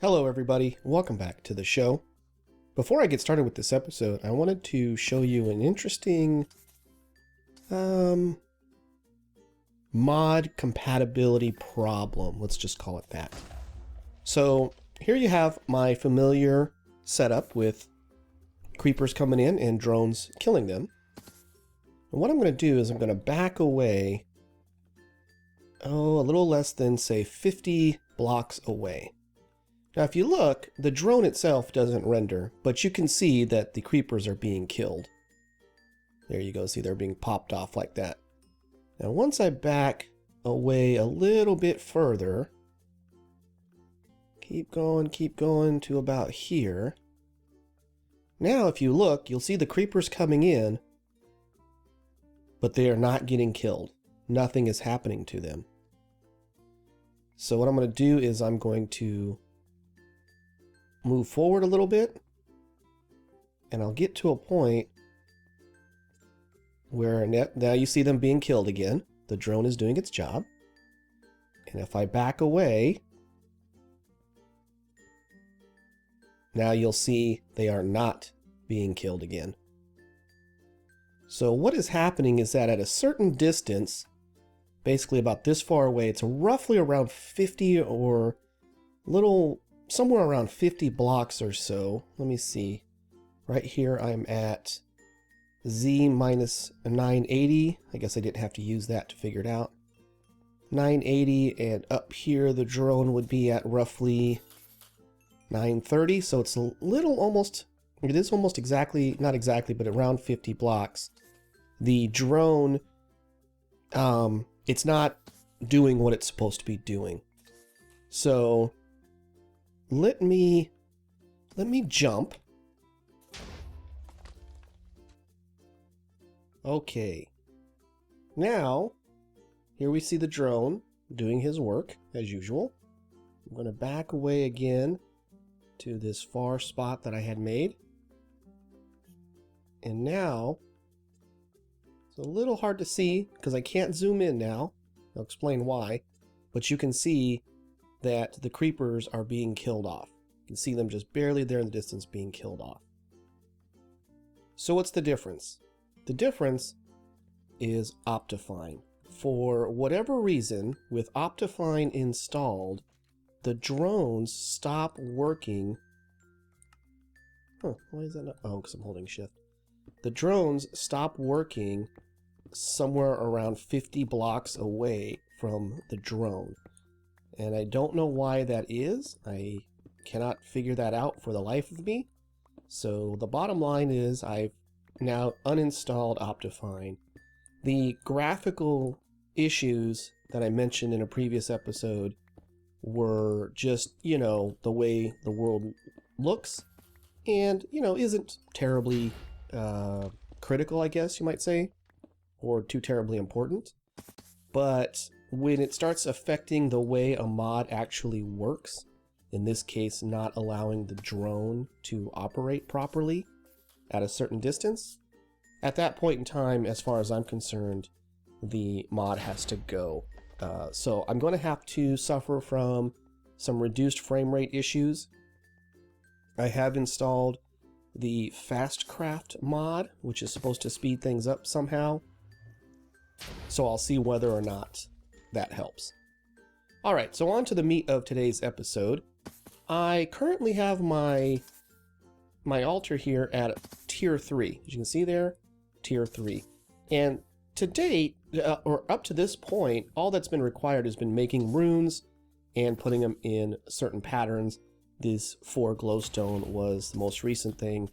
Hello everybody, welcome back to the show. Before I get started with this episode, I wanted to show you an interesting mod compatibility problem. Let's just call it that. So here you have my familiar setup with creepers coming in and drones killing them. And what I'm going to do is I'm going to back away, a little less than, say, 50 blocks away. Now if you look, the drone itself doesn't render, but you can see that the creepers are being killed. There you go, see they're being popped off like that. Now once I back away a little bit further, keep going to about here. Now if you look, you'll see the creepers coming in, but they are not getting killed. Nothing is happening to them. So what I'm going to do is I'm going to move forward a little bit, and I'll get to a point where now you see them being killed again. The drone is doing its job. And if I back away, now you'll see they are not being killed again. So what is happening is that at a certain distance, basically about this far away, it's roughly around 50 or somewhere around 50 blocks or so. Let me see. Right here I'm at Z minus 980. I guess I didn't have to use that to figure it out. 980, and up here the drone would be at roughly 930. So it's a little it is almost exactly, not exactly, but around 50 blocks. The drone, it's not doing what it's supposed to be doing. So let me jump. Okay. Now, here we see the drone doing his work as usual. I'm going to back away again to this far spot that I had made. And now, it's a little hard to see because I can't zoom in now. I'll explain why. But you can see that the creepers are being killed off. You can see them just barely there in the distance being killed off. So what's the difference? The difference is Optifine. For whatever reason, with Optifine installed, the drones stop working. Why is that not? Oh, because I'm holding shift. The drones stop working somewhere around 50 blocks away from the drone. And I don't know why that is. I cannot figure that out for the life of me. So the bottom line is I've now uninstalled Optifine. The graphical issues that I mentioned in a previous episode were just, the way the world looks and, isn't terribly critical, I guess you might say, or too terribly important. But when it starts affecting the way a mod actually works, in this case not allowing the drone to operate properly at a certain distance, at that point in time, as far as I'm concerned, the mod has to go. So I'm going to have to suffer from some reduced frame rate issues. I have installed the Fastcraft mod, which is supposed to speed things up somehow. So I'll see whether or not that helps. Alright, so on to the meat of today's episode. I currently have my altar here at tier 3. As you can see there, tier 3. And to date, or up to this point, all that's been required has been making runes and putting them in certain patterns. This 4 glowstone was the most recent thing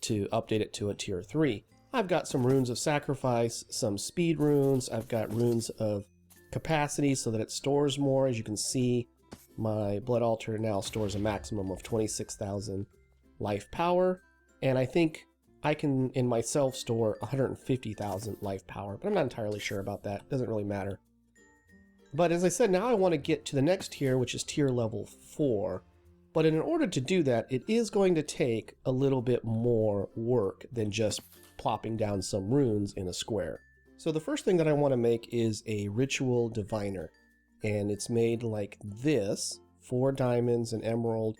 to update it to a tier 3. I've got some runes of sacrifice, some speed runes, I've got runes of capacity so that it stores more. As you can see, my blood altar now stores a maximum of 26,000 life power, and I think I can in myself store 150,000 life power, but I'm not entirely sure about that. It doesn't really matter. But as I said, now I want to get to the next tier, which is tier level 4. But in order to do that, it is going to take a little bit more work than just plopping down some runes in a square. So the first thing that I want to make is a ritual diviner, and it's made like this 4 diamonds, an emerald,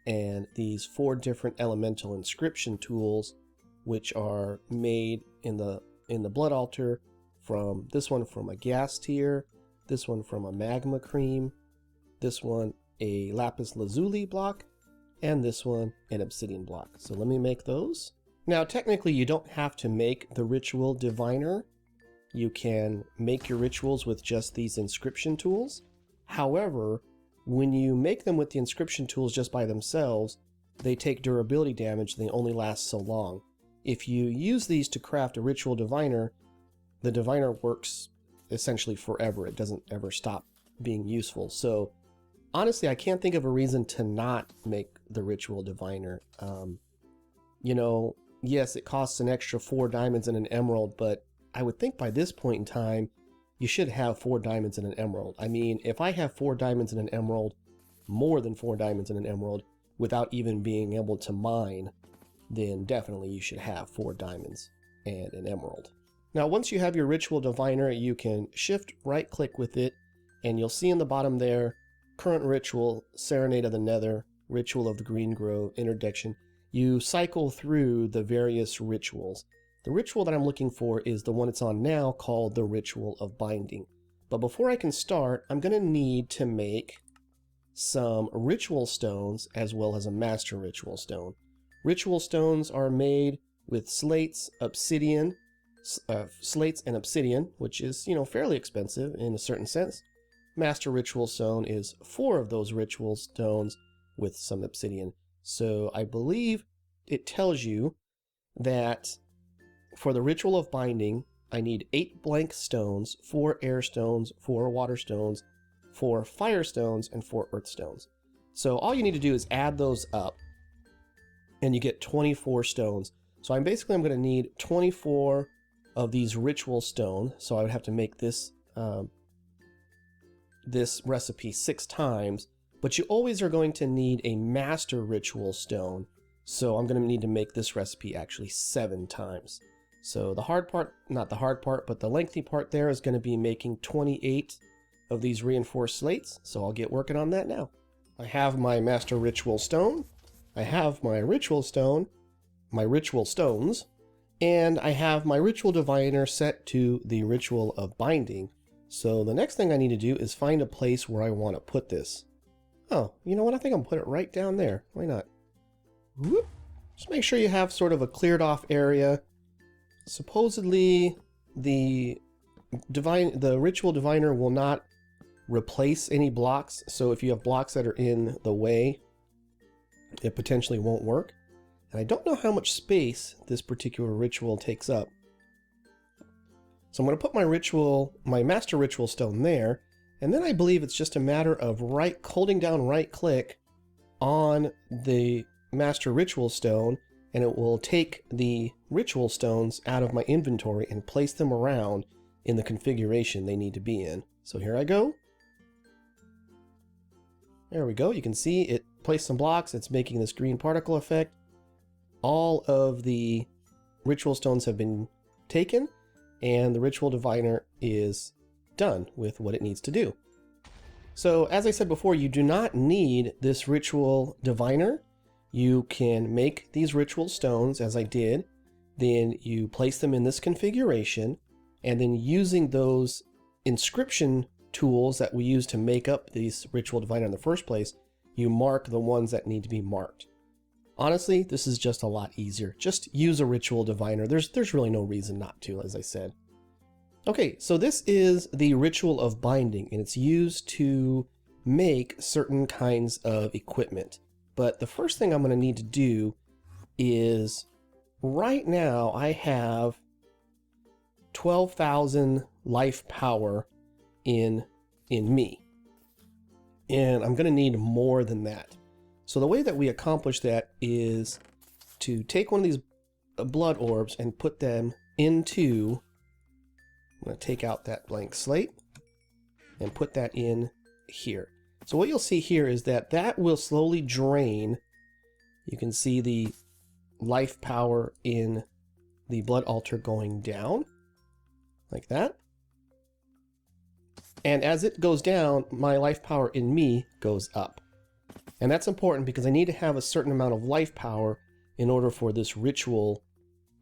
and these 4 different elemental inscription tools, which are made in the blood altar from this one from a gas tier, this one from a magma cream, this one a lapis lazuli block, and this one an obsidian block. So let me make those. Now technically you don't have to make the ritual diviner. You can make your rituals with just these inscription tools. However, when you make them with the inscription tools just by themselves, they take durability damage and they only last so long. If you use these to craft a ritual diviner, the diviner works essentially forever. It doesn't ever stop being useful. So honestly, I can't think of a reason to not make the ritual diviner. You know, yes, it costs an extra 4 diamonds and an emerald, but I would think by this point in time, you should have 4 diamonds and an emerald. I mean, if I have 4 diamonds and an emerald, more than 4 diamonds and an emerald, without even being able to mine, then definitely you should have 4 diamonds and an emerald. Now, once you have your ritual diviner, you can shift right click with it, and you'll see in the bottom there, current ritual, Serenade of the Nether, Ritual of the Green Grove, Interdiction. You cycle through the various rituals. The ritual that I'm looking for is the one it's on now, called the Ritual of Binding. But before I can start, I'm going to need to make some ritual stones as well as a master ritual stone. Ritual stones are made with slates, obsidian, slates and obsidian, which is, you know, fairly expensive in a certain sense. Master ritual stone is 4 of those ritual stones with some obsidian. So I believe it tells you that for the Ritual of Binding, I need 8 blank stones, 4 air stones, 4 water stones, 4 fire stones, and 4 earth stones. So all you need to do is add those up, and you get 24 stones. So I'm going to need 24 of these ritual stone. So I would have to make this this recipe 6 times, but you always are going to need a master ritual stone. So I'm going to need to make this recipe actually 7 times. So the hard part, not the hard part, but the lengthy part there is going to be making 28 of these reinforced slates. So I'll get working on that now. I have my master ritual stone. I have my ritual stone, my ritual stones, and I have my ritual diviner set to the Ritual of Binding. So the next thing I need to do is find a place where I want to put this. Oh, you know what? I think I'm going to put it right down there. Why not? Whoop. Just make sure you have sort of a cleared off area. Supposedly the ritual diviner will not replace any blocks. So if you have blocks that are in the way, it potentially won't work. And I don't know how much space this particular ritual takes up. So I'm going to put my master ritual stone there, and then I believe it's just a matter of holding down right click on the master ritual stone, and it will take the ritual stones out of my inventory and place them around in the configuration they need to be in. So here I go. There we go. You can see it placed some blocks. It's making this green particle effect. All of the ritual stones have been taken, and the ritual diviner is done with what it needs to do. So as I said before, you do not need this ritual diviner. You can make these ritual stones as I did, then you place them in this configuration, and then using those inscription tools that we use to make up these ritual diviner in the first place, you mark the ones that need to be marked. Honestly, this is just a lot easier. Just use a ritual diviner. There's really no reason not to, as I said. Okay, so this is the Ritual of Binding, and it's used to make certain kinds of equipment. But the first thing I'm going to need to do is, right now I have 12,000 life power in me. And I'm going to need more than that. So the way that we accomplish that is to take one of these blood orbs and put them into, I'm going to take out that blank slate and put that in here. So what you'll see here is that will slowly drain. You can see the life power in the blood altar going down like that. And as it goes down, my life power in me goes up. And that's important because I need to have a certain amount of life power in order for this ritual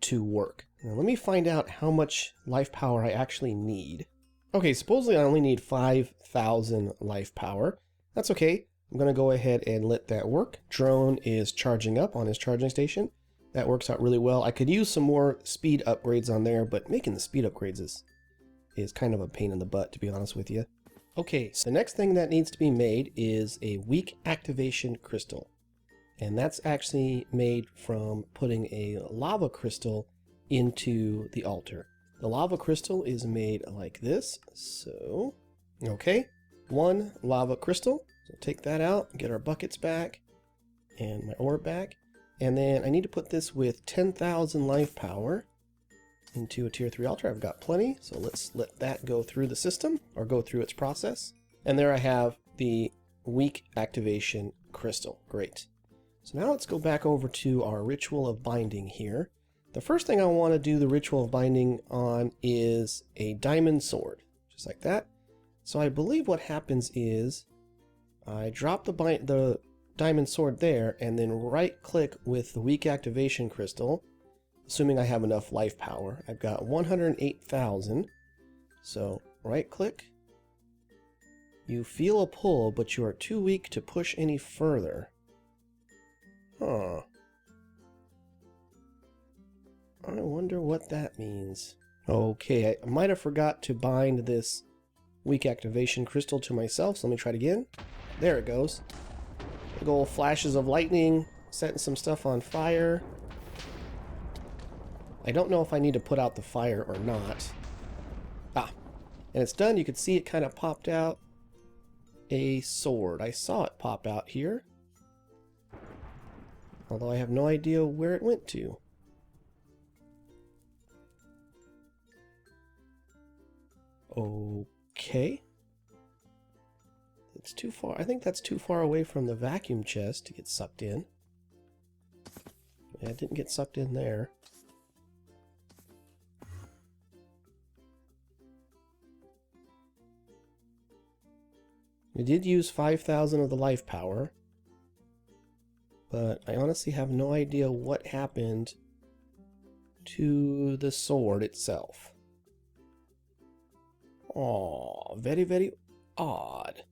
to work. Now let me find out how much life power I actually need. Okay, supposedly I only need 5,000 life power. That's okay. I'm going to go ahead and let that work. Drone is charging up on his charging station. That works out really well. I could use some more speed upgrades on there, but making the speed upgrades is kind of a pain in the butt, to be honest with you. Okay, so the next thing that needs to be made is a weak activation crystal. And that's actually made from putting a lava crystal into the altar. The lava crystal is made like this. So, okay, 1 lava crystal. So take that out, get our buckets back, and my orb back. And then I need to put this with 10,000 life power into a tier 3 altar. I've got plenty, so let's let that go through the system, or go through its process. And there I have the weak activation crystal. Great. So now let's go back over to our ritual of binding here. The first thing I want to do the ritual of binding on is a diamond sword, just like that. So I believe what happens is I drop the diamond sword there, and then right click with the weak activation crystal, assuming I have enough life power. I've got 108,000. So right click. You feel a pull, but you are too weak to push any further. Huh. I wonder what that means. Okay, I might have forgot to bind this weak activation crystal to myself, so let me try it again. There it goes. Big old flashes of lightning, setting some stuff on fire. I don't know if I need to put out the fire or not. Ah, and it's done. You can see it kind of popped out a sword. I saw it pop out here, although I have no idea where it went to. Okay. It's too far. I think that's too far away from the vacuum chest to get sucked in. Yeah, it didn't get sucked in there. We did use 5,000 of the life power, but I honestly have no idea what happened to the sword itself. Aw, very, very odd.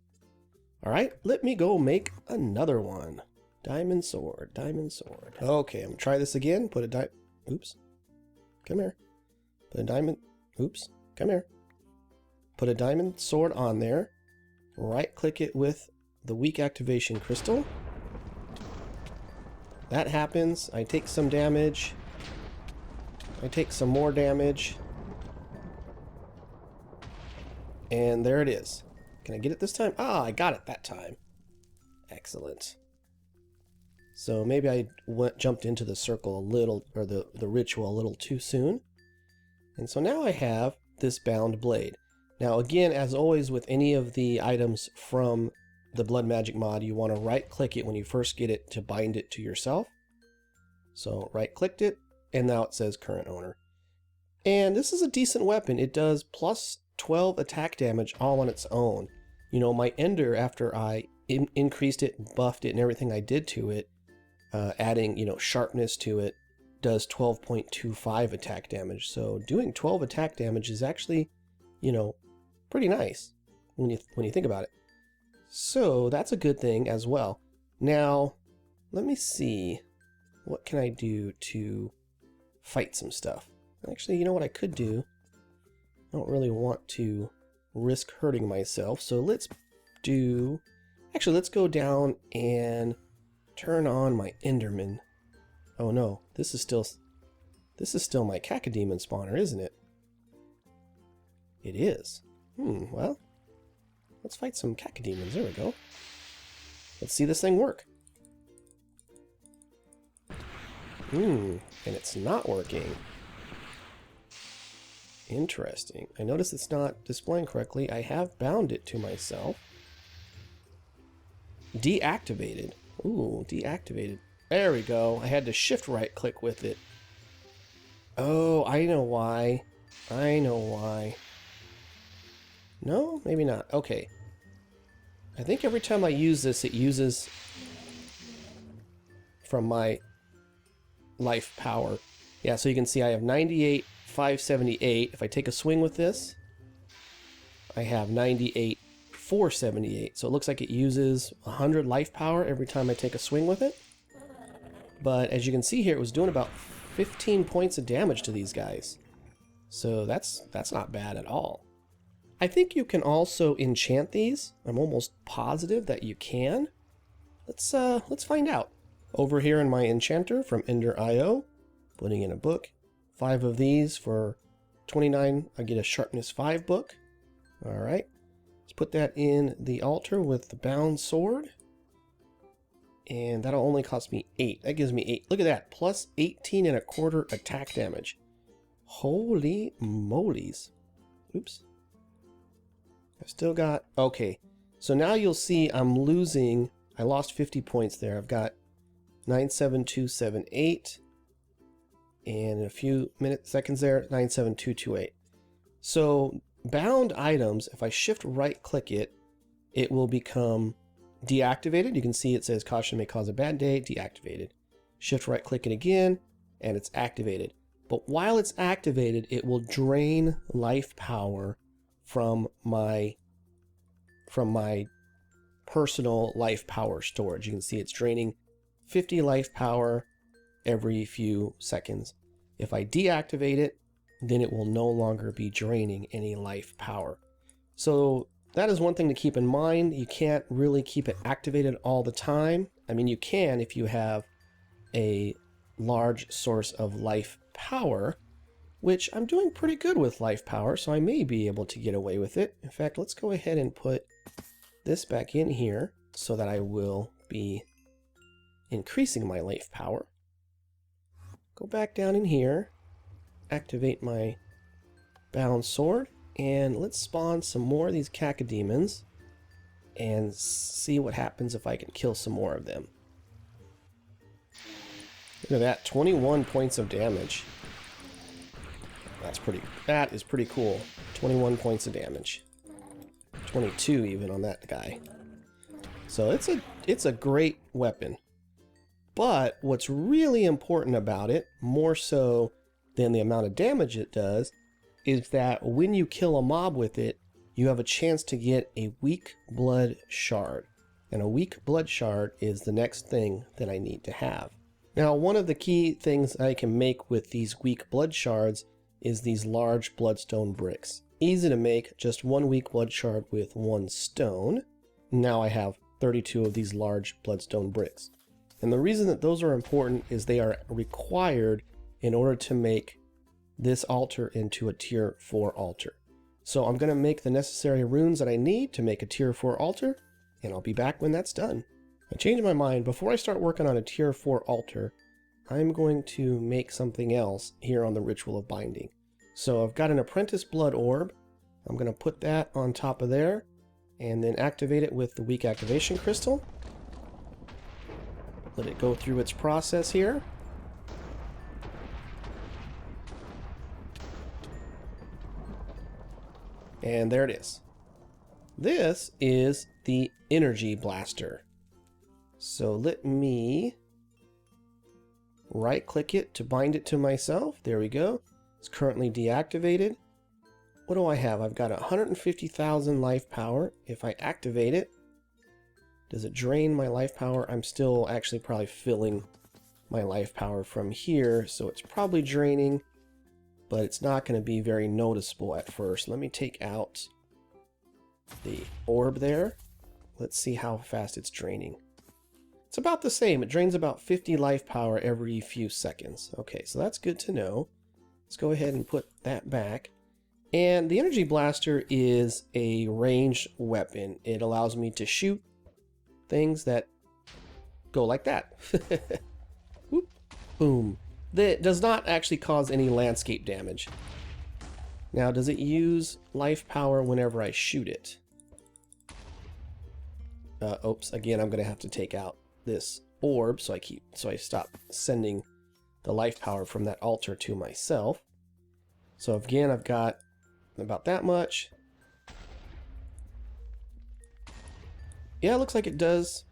Alright, let me go make another one. Diamond sword, diamond sword. Okay, I'm gonna try this again. Put a oops. Come here. Put a diamond, oops. Come here. Put a diamond sword on there. Right click it with the weak activation crystal. That happens. I take some damage. I take some more damage. And there it is. Can I get it this time? Ah, I got it that time. Excellent. So maybe I jumped into the circle a little, or the ritual a little too soon. And so now I have this bound blade. Now again, as always with any of the items from the Blood Magic mod, you want to right click it when you first get it to bind it to yourself. So right clicked it, and now it says current owner. And this is a decent weapon. It does plus 12 attack damage all on its own. You know, my Ender, after I increased it, buffed it, and everything I did to it, adding, you know, sharpness to it, does 12.25 attack damage. So doing 12 attack damage is actually, you know, pretty nice when you think about it. So that's a good thing as well. Now, let me see. What can I do to fight some stuff? Actually, you know what I could do? I don't really want to risk hurting myself, so let's do... Actually, let's go down and turn on my Enderman. Oh no, this is still my Cacodemon spawner, isn't it? It is. Well, let's fight some Cacodemons. There we go. Let's see this thing work. And it's not working. Interesting. I notice it's not displaying correctly. I have bound it to myself. Deactivated. Ooh, deactivated. There we go. I had to shift right click with it. Oh, I know why. I know why. No, maybe not. Okay. I think every time I use this, it uses from my life power. Yeah, so you can see I have 98, 578. If I take a swing with this, I have 98, 478. So it looks like it uses 100 life power every time I take a swing with it. But as you can see here, it was doing about 15 points of damage to these guys. So that's not bad at all. I think you can also enchant these. I'm almost positive that you can. Let's find out. Over here in my enchanter from Ender.io, putting in a book. 5 of these for 29. I get a sharpness 5 book. All right. Let's put that in the altar with the bound sword. And that'll only cost me 8. That gives me 8. Look at that. Plus 18.25 attack damage. Holy molies. Oops. I've still got... Okay. So now you'll see I'm losing... I lost 50 points there. I've got 97278. And in a few seconds there, 97228. So bound items, if I shift right click it, it will become deactivated. You can see it says caution may cause a bad day, deactivated. Shift right click it again, and it's activated. But while it's activated, it will drain life power from my personal life power storage. You can see it's draining 50 life power every few seconds. If I deactivate it, then it will no longer be draining any life power. So that is one thing to keep in mind. You can't really keep it activated all the time. I mean, you can if you have a large source of life power, which I'm doing pretty good with life power, so I may be able to get away with it. In fact, let's go ahead and put this back in here so that I will be increasing my life power. Go back down in here, activate my bound sword, and let's spawn some more of these cacodemons and see what happens if I can kill some more of them. Look at that, 21 points of damage. That is pretty cool. 21 points of damage. 22 even on that guy. So it's a great weapon. But what's really important about it, more so than the amount of damage it does, is that when you kill a mob with it, you have a chance to get a weak blood shard. And a weak blood shard is the next thing that I need to have. Now, one of the key things I can make with these weak blood shards is these large bloodstone bricks. Easy to make, just one weak blood shard with one stone. Now I have 32 of these large bloodstone bricks. And the reason that those are important is they are required in order to make this altar into a tier 4 altar. So I'm going to make the necessary runes that I need to make a tier 4 altar, and I'll be back when that's done. I changed my mind. Before I start working on a tier 4 altar, I'm going to make something else here on the Ritual of Binding. So I've got an Apprentice Blood Orb. I'm going to put that on top of there, and then activate it with the Weak Activation Crystal. Let it go through its process here. And there it is. This is the Energy Blaster. So let me right click it to bind it to myself. There we go. It's currently deactivated. What do I have? I've got 150,000 life power. If I activate it, does it drain my life power? I'm still actually probably filling my life power from here, so it's probably draining, but it's not going to be very noticeable at first. Let me take out the orb there. Let's see how fast it's draining. It's about the same. It drains about 50 life power every few seconds. Okay, so that's good to know. Let's go ahead and put that back. And the Energy Blaster is a ranged weapon. It allows me to shoot things that go like that. Whoop, boom. That does not actually cause any landscape damage. Now, does it use life power whenever I shoot it? Oops, again, I'm going to have to take out this orb so I stop sending the life power from that altar to myself. So again, I've got about that much. Yeah, it looks like it does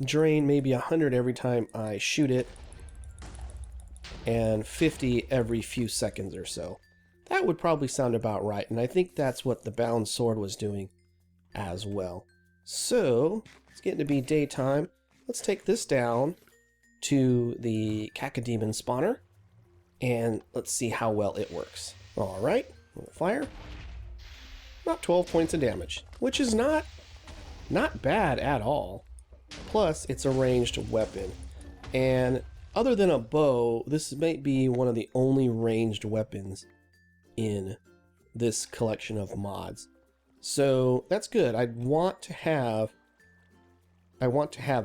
drain maybe 100 every time I shoot it, and 50 every few seconds or so. That would probably sound about right, and I think that's what the bound sword was doing as well. So, it's getting to be daytime. Let's take this down to the Cacodemon spawner, and let's see how well it works. Alright, fire. About 12 points of damage, which is not bad at all. Plus, it's a ranged weapon. And other than a bow, this might be one of the only ranged weapons in this collection of mods. So that's good. I want to have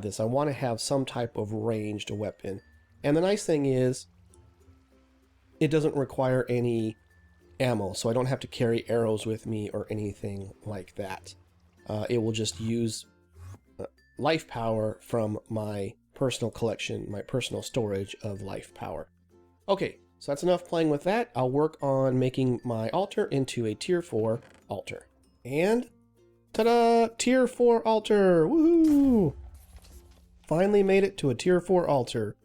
this. I want to have some type of ranged weapon. And the nice thing is, it doesn't require any ammo, so I don't have to carry arrows with me or anything like that. It will just use life power from my personal collection, my personal storage of life power. Okay, so that's enough playing with that. I'll work on making my altar into a tier 4 altar. And ta-da! Tier 4 altar! Woohoo! Finally made it to a tier 4 altar.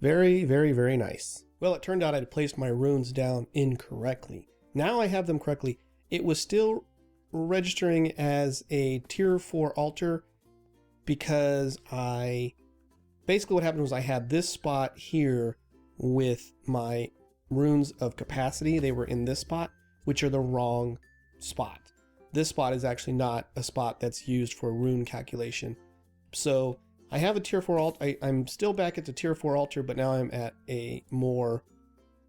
Very, very, very nice. Well, it turned out I'd placed my runes down incorrectly. Now I have them correctly. It was still registering as a tier 4 altar because basically what happened was I had this spot here with my runes of capacity. They were in this spot, which are the wrong spot. This spot is actually not a spot that's used for rune calculation. So I have a tier 4 altar. I'm still back at the tier 4 altar, but now I'm at a more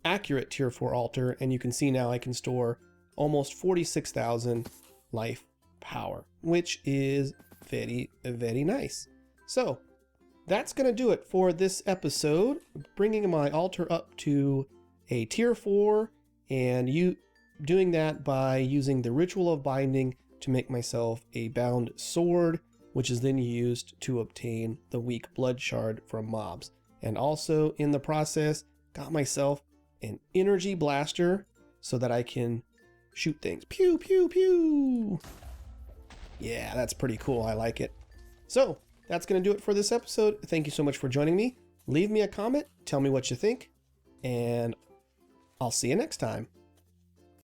accurate tier 4 altar, and you can see now I can store almost 46,000 life power, which is very, very nice. So that's going to do it for this episode, bringing my altar up to a tier 4, and doing that by using the Ritual of Binding to make myself a bound sword, which is then used to obtain the weak blood shard from mobs. And also in the process, got myself an energy blaster so that I can shoot things. Pew, pew, pew! Yeah, that's pretty cool. I like it. So, that's going to do it for this episode. Thank you so much for joining me. Leave me a comment, tell me what you think, and I'll see you next time.